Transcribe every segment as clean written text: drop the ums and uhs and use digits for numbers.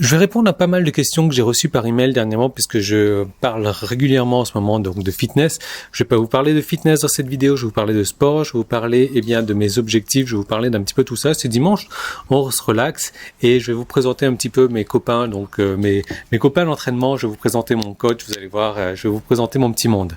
Je vais répondre à pas mal de questions que j'ai reçues par email dernièrement puisque je parle régulièrement en ce moment donc de fitness. Je vais pas vous parler de fitness dans cette vidéo, je vais vous parler de sport, je vais vous parler de mes objectifs, je vais vous parler d'un petit peu tout ça. C'est dimanche, on se relaxe et je vais vous présenter un petit peu mes copains, donc mes copains d'entraînement. Je vais vous présenter mon coach, vous allez voir, je vais vous présenter mon petit monde.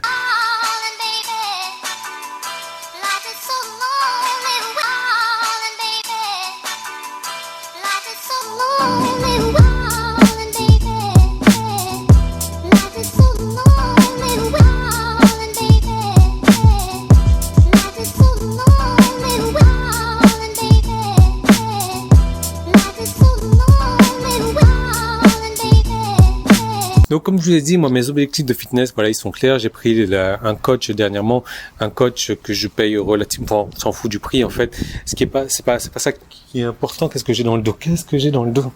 Donc comme je vous ai dit, moi mes objectifs de fitness, voilà, ils sont clairs. J'ai pris un coach dernièrement, un coach que je paye relativement, on s'en fout du prix en fait. Ce qui est pas, c'est pas ça qui est important. Qu'est-ce que j'ai dans le dos? Qu'est-ce que j'ai dans le dos?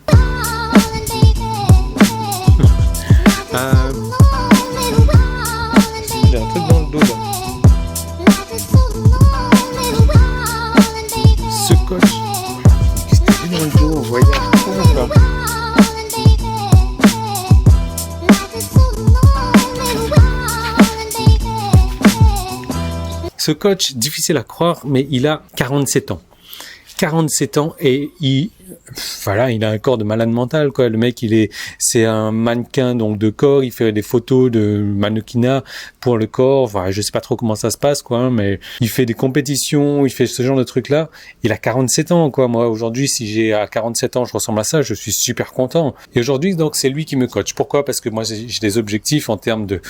J'ai un truc dans le dos là. Ce coach, qu'est-ce que j'ai dans le dos? Voyage. Ce coach, difficile à croire, mais il a 47 ans. 47 ans et il a un corps de malade mental, quoi. Le mec, c'est un mannequin, donc, de corps. Il fait des photos de mannequinat pour le corps. Enfin, je sais pas trop comment ça se passe, quoi, mais il fait des compétitions, il fait ce genre de trucs-là. Il a 47 ans, quoi. Moi, aujourd'hui, si j'ai à 47 ans, je ressemble à ça, je suis super content. Et aujourd'hui, donc, c'est lui qui me coach. Pourquoi? Parce que moi, j'ai des objectifs en termes de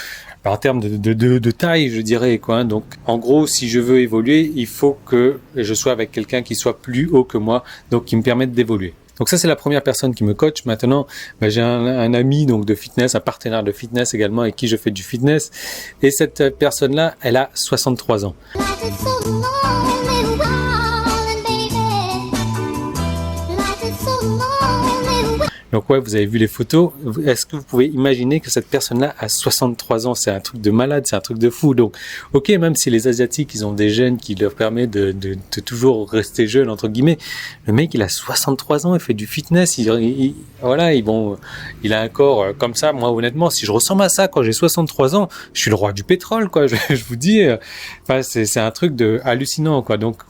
taille, je dirais, quoi. Donc, en gros, si je veux évoluer, il faut que je sois avec quelqu'un qui soit plus haut que moi, donc qui me permette d'évoluer. Donc ça, c'est la première personne qui me coach. Maintenant, j'ai un ami donc de fitness, un partenaire de fitness également avec qui je fais du fitness. Et cette personne-là, elle a 63 ans. Donc ouais, vous avez vu les photos. Est-ce que vous pouvez imaginer que cette personne-là a 63 ans? C'est un truc de malade, c'est un truc de fou. Donc, ok, même si les Asiatiques, ils ont des gènes qui leur permettent de toujours rester jeunes, entre guillemets, le mec, il a 63 ans, il fait du fitness, il a un corps comme ça. Moi, honnêtement, si je ressemble à ça quand j'ai 63 ans, je suis le roi du pétrole, quoi. Je vous dis, c'est un truc de hallucinant, quoi. Donc,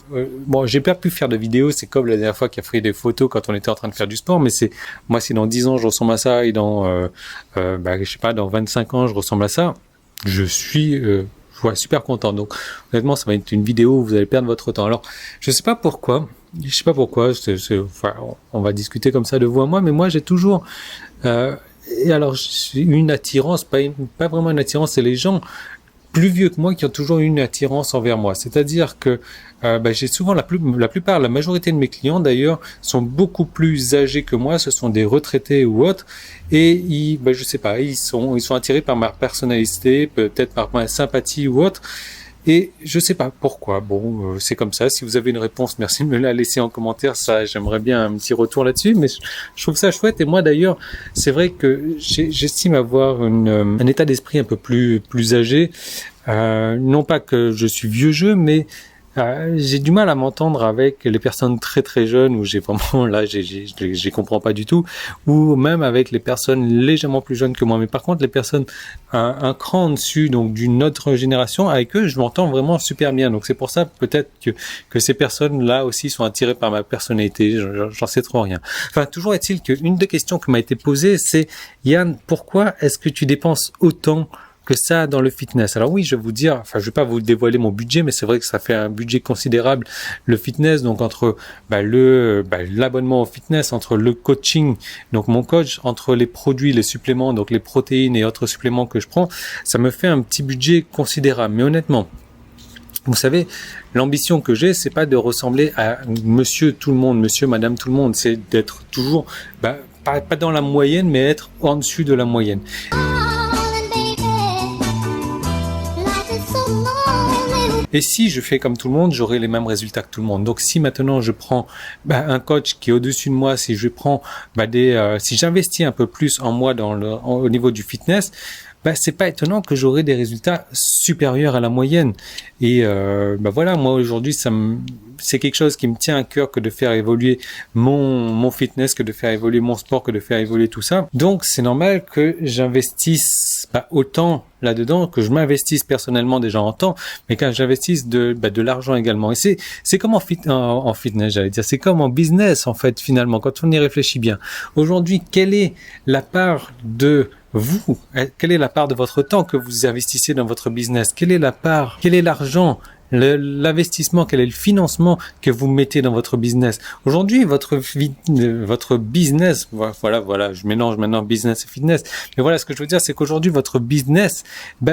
j'ai pas pu faire de vidéos. C'est comme la dernière fois qu'il a fait des photos quand on était en train de faire du sport, mais moi, si dans 10 ans je ressemble à ça et dans 25 ans je ressemble à ça, je suis super content. Donc honnêtement, ça va être une vidéo où vous allez perdre votre temps. Alors je sais pas pourquoi, on va discuter comme ça de vous à moi, mais moi j'ai toujours et alors j'ai une attirance, pas vraiment une attirance, c'est les gens plus vieux que moi qui ont toujours eu une attirance envers moi. C'est-à-dire que j'ai souvent la majorité de mes clients d'ailleurs sont beaucoup plus âgés que moi, ce sont des retraités ou autres, et ils sont attirés par ma personnalité, peut-être par ma sympathie ou autre. Et je sais pas pourquoi. Bon, c'est comme ça. Si vous avez une réponse, merci de me la laisser en commentaire. Ça, j'aimerais bien un petit retour là-dessus. Mais je trouve ça chouette. Et moi, d'ailleurs, c'est vrai que j'estime avoir un état d'esprit un peu plus âgé. Non pas que je suis vieux jeu, mais j'ai du mal à m'entendre avec les personnes très très jeunes où j'ai vraiment je comprends pas du tout, ou même avec les personnes légèrement plus jeunes que moi. Mais par contre, les personnes un cran en dessus, donc d'une autre génération, avec eux, je m'entends vraiment super bien. Donc c'est pour ça peut-être que ces personnes-là aussi sont attirées par ma personnalité. J'en sais trop rien. Enfin, toujours est-il qu'une des questions qui m'a été posée, c'est Yann, pourquoi est-ce que tu dépenses autant que ça dans le fitness? Alors oui, je vais vous dire, je vais pas vous dévoiler mon budget, mais c'est vrai que ça fait un budget considérable, le fitness, donc entre l'abonnement au fitness, entre le coaching, donc mon coach, entre les produits, les suppléments, donc les protéines et autres suppléments que je prends, ça me fait un petit budget considérable. Mais honnêtement, vous savez, l'ambition que j'ai, c'est pas de ressembler à monsieur tout le monde, monsieur, madame tout le monde, c'est d'être toujours, pas dans la moyenne, mais être en dessus de la moyenne. Et si je fais comme tout le monde, j'aurai les mêmes résultats que tout le monde. Donc si maintenant je prends un coach qui est au-dessus de moi, si je prends si j'investis un peu plus en moi au niveau du fitness, c'est pas étonnant que j'aurai des résultats supérieurs à la moyenne. Et voilà, moi aujourd'hui, c'est quelque chose qui me tient à cœur que de faire évoluer mon fitness, que de faire évoluer mon sport, que de faire évoluer tout ça. Donc c'est normal que j'investisse autant là-dedans, que je m'investisse personnellement déjà en temps, mais que j'investisse de l'argent également. Et c'est comme en fitness, j'allais dire, c'est comme en business en fait finalement, quand on y réfléchit bien. Aujourd'hui, quelle est la part de vous, quelle est la part de votre temps que vous investissez dans votre business? Quelle est l'argent, l'investissement, quel est le financement que vous mettez dans votre business? Aujourd'hui, votre business, voilà, je mélange maintenant business et fitness. Mais voilà, ce que je veux dire, c'est qu'aujourd'hui, votre business,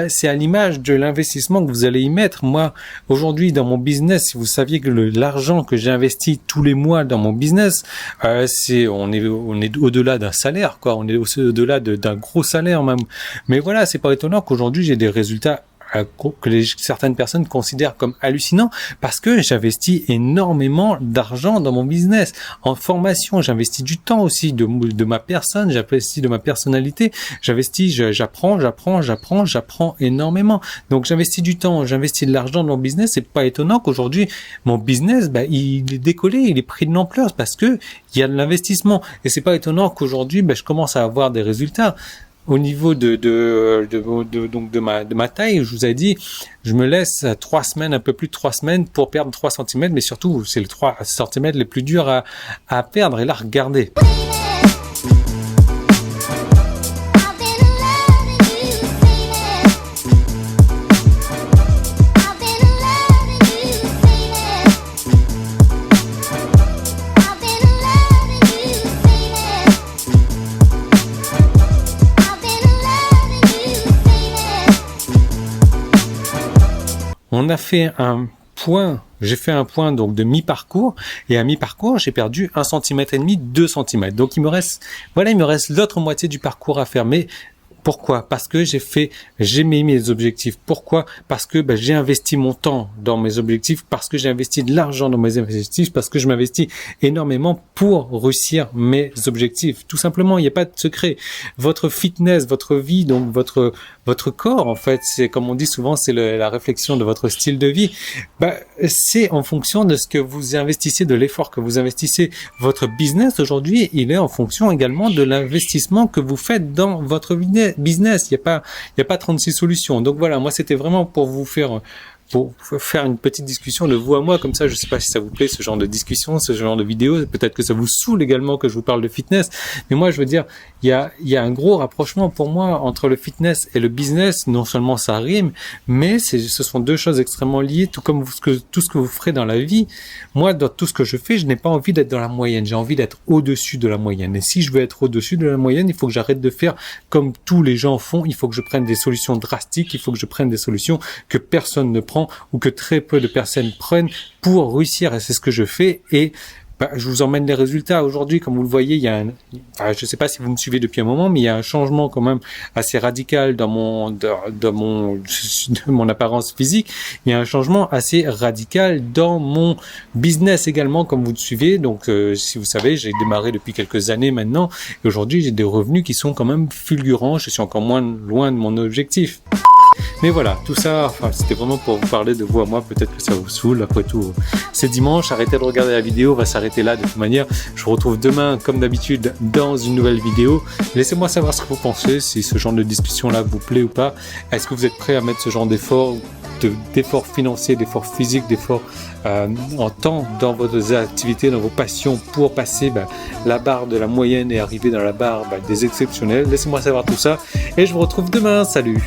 c'est à l'image de l'investissement que vous allez y mettre. Moi, aujourd'hui, dans mon business, si vous saviez que l'argent que j'ai investi tous les mois dans mon business, on est au-delà d'un salaire, quoi. On est aussi au-delà d'un gros salaire même. Mais voilà, c'est pas étonnant qu'aujourd'hui, j'ai des résultats que certaines personnes considèrent comme hallucinants, parce que j'investis énormément d'argent dans mon business. En formation, j'investis du temps aussi de ma personne, j'investis de ma personnalité, j'apprends énormément. Donc j'investis du temps, j'investis de l'argent dans mon business. C'est pas étonnant qu'aujourd'hui mon business, il est décollé, il est pris de l'ampleur parce que il y a de l'investissement. Et c'est pas étonnant qu'aujourd'hui, je commence à avoir des résultats. Au niveau de ma taille, je vous ai dit, je me laisse 3 semaines, un peu plus de 3 semaines pour perdre 3 cm, mais surtout, c'est les 3 cm les plus durs à perdre. Et là, regardez. J'ai fait un point donc de mi-parcours, et à mi-parcours, j'ai perdu 1,5 cm, 2 cm. Donc il me reste l'autre moitié du parcours à faire. Mais pourquoi? Parce que j'ai mis mes objectifs. Pourquoi? Parce que j'ai investi mon temps dans mes objectifs, parce que j'ai investi de l'argent dans mes objectifs, parce que je m'investis énormément pour réussir mes objectifs. Tout simplement, il n'y a pas de secret. Votre fitness, votre vie, donc votre corps, en fait, c'est comme on dit souvent, c'est la réflexion de votre style de vie. C'est en fonction de ce que vous investissez, de l'effort que vous investissez. Votre business aujourd'hui, il est en fonction également de l'investissement que vous faites dans votre business. Il y a pas 36 solutions. Donc voilà, moi c'était vraiment pour faire une petite discussion de vous à moi, comme ça, je sais pas si ça vous plaît, ce genre de discussion, ce genre de vidéo, peut-être que ça vous saoule également que je vous parle de fitness, mais moi je veux dire, il y a un gros rapprochement pour moi entre le fitness et le business. Non seulement ça rime, mais ce sont deux choses extrêmement liées, tout comme tout ce que vous ferez dans la vie. Moi, dans tout ce que je fais, je n'ai pas envie d'être dans la moyenne, j'ai envie d'être au-dessus de la moyenne. Et si je veux être au-dessus de la moyenne, il faut que j'arrête de faire comme tous les gens font, il faut que je prenne des solutions drastiques, il faut que je prenne des solutions que personne ne prend, ou que très peu de personnes prennent pour réussir. Et c'est ce que je fais. Et je vous emmène les résultats. Aujourd'hui, comme vous le voyez, je ne sais pas si vous me suivez depuis un moment, mais il y a un changement quand même assez radical dans mon apparence physique. Il y a un changement assez radical dans mon business également, comme vous le suivez. Donc, si vous savez, j'ai démarré depuis quelques années maintenant. Et aujourd'hui, j'ai des revenus qui sont quand même fulgurants. Je suis encore moins loin de mon objectif. Mais voilà, tout ça, c'était vraiment pour vous parler de vous à moi. Peut-être que ça vous saoule. Après tout, c'est dimanche. Arrêtez de regarder la vidéo. On va s'arrêter là de toute manière. Je vous retrouve demain, comme d'habitude, dans une nouvelle vidéo. Laissez-moi savoir ce que vous pensez, si ce genre de discussion-là vous plaît ou pas. Est-ce que vous êtes prêt à mettre ce genre d'efforts financiers, d'efforts physiques, d'efforts en temps dans vos activités, dans vos passions, pour passer la barre de la moyenne et arriver dans la barre des exceptionnels? Laissez-moi savoir tout ça. Et je vous retrouve demain. Salut!